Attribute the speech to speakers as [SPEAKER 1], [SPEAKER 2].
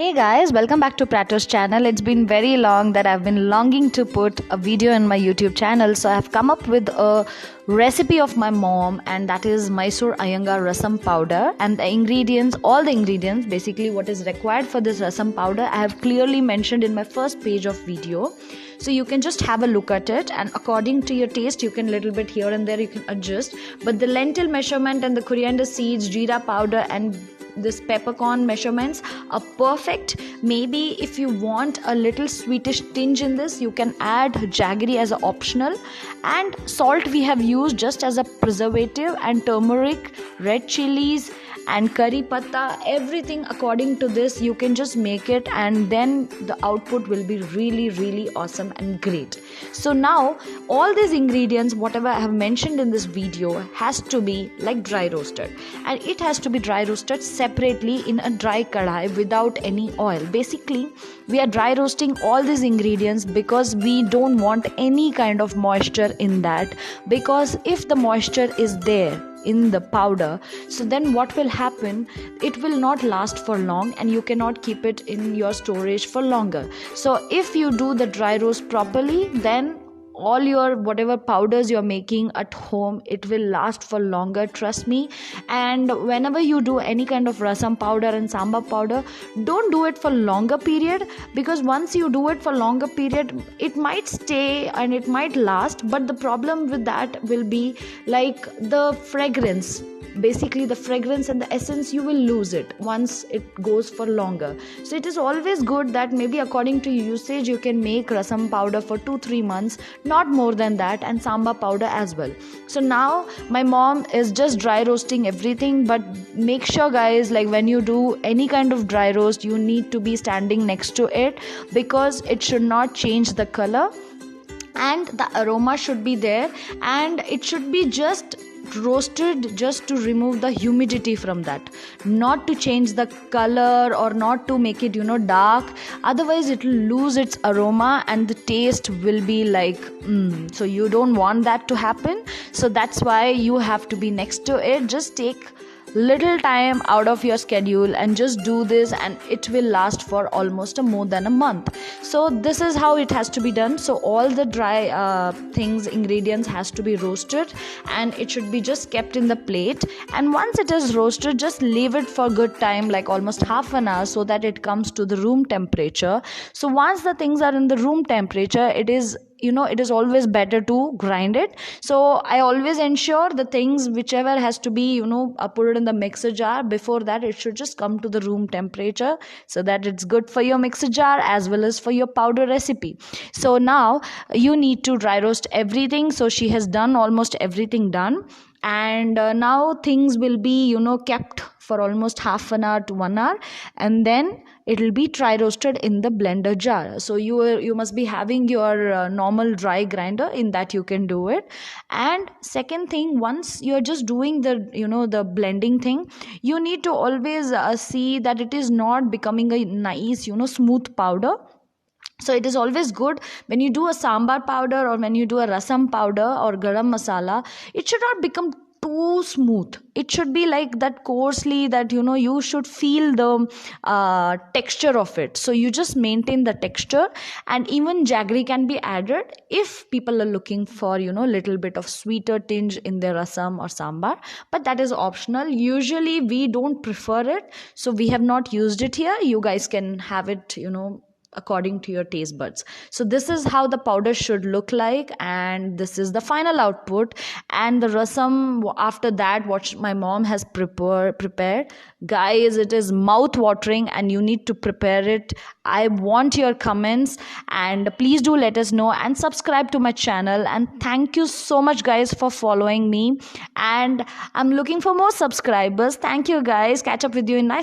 [SPEAKER 1] Hey guys, welcome back to Prato's channel. It's been very long that I've been longing to put a video in my YouTube channel. So I've come up with a recipe of my mom, and that is Mysore Iyengar Rasam powder. And the ingredients, all the ingredients, basically what is required for this rasam powder, I have clearly mentioned in my first page of video. So you can just have a look at it, and according to your taste you can little bit here and there you can adjust. But the lentil measurement and the coriander seeds, jeera powder and this peppercorn measurements are perfect. Maybe if you want a little sweetish tinge in this, you can add jaggery as an optional, and salt we have used just as a preservative, and turmeric, red chilies and curry patta, everything according to this. You can just make it, and then the output will be really awesome and great. So now all these ingredients, whatever I have mentioned in this video, has to be like dry roasted, and it has to be dry roasted separately in a dry kadhai without any oil. Basically we are dry roasting all these ingredients because we don't want any kind of moisture in that, because if the moisture is there in the powder, so then what will happen, it will not last for long and you cannot keep it in your storage for longer. So if you do the dry roast properly, then all your whatever powders you're making at home, it will last for longer, trust me. And whenever you do any kind of rasam powder and sambar powder, don't do it for longer period, because once you do it for longer period, it might stay and it might last, but the problem with that will be like the fragrance. Basically the fragrance and the essence, you will lose it once it goes for longer. So it is always good that maybe according to usage you can make rasam powder for 2-3 months, not more than that, and sambar powder as well. So now my mom is just dry roasting everything, but make sure guys, like when you do any kind of dry roast, you need to be standing next to it, because it should not change the color and the aroma should be there, and it should be just roasted just to remove the humidity from that, not to change the color or not to make it dark. Otherwise it will lose its aroma and the taste will be like so you don't want that to happen. So that's why you have to be next to it. Just take little time out of your schedule and just do this, and it will last for almost more than a month. So this is how it has to be done. So all the dry ingredients has to be roasted, and it should be just kept in the plate, and once it is roasted, just leave it for good time, like almost half an hour, so that it comes to the room temperature. So once the things are in the room temperature, it is always better to grind it. So I always ensure the things whichever has to be put it in the mixer jar. Before that, it should just come to the room temperature, so that it's good for your mixer jar as well as for your powder recipe. So now you need to dry roast everything. So she has done almost everything done, and now things will be kept for almost half an hour to 1 hour, and then it will be dry roasted in the blender jar. So you must be having your normal dry grinder, in that you can do it. And second thing, once you're just doing the the blending thing, you need to always see that it is not becoming a nice smooth powder. So it is always good when you do a sambar powder or when you do a rasam powder or garam masala, it should not become too smooth. It should be like that coarsely, that you should feel the texture of it. So you just maintain the texture, and even jaggery can be added if people are looking for little bit of sweeter tinge in their rasam or sambar, but that is optional. Usually we don't prefer it, so we have not used it here. You guys can have it according to your taste buds. So this is how the powder should look like, and this is the final output. And the rasam after that, what my mom has prepared, guys, it is mouth watering, and you need to prepare it. I want your comments, and please do let us know, and subscribe to my channel. And thank you so much guys for following me, and I'm looking for more subscribers. Thank you guys. Catch up with you in nice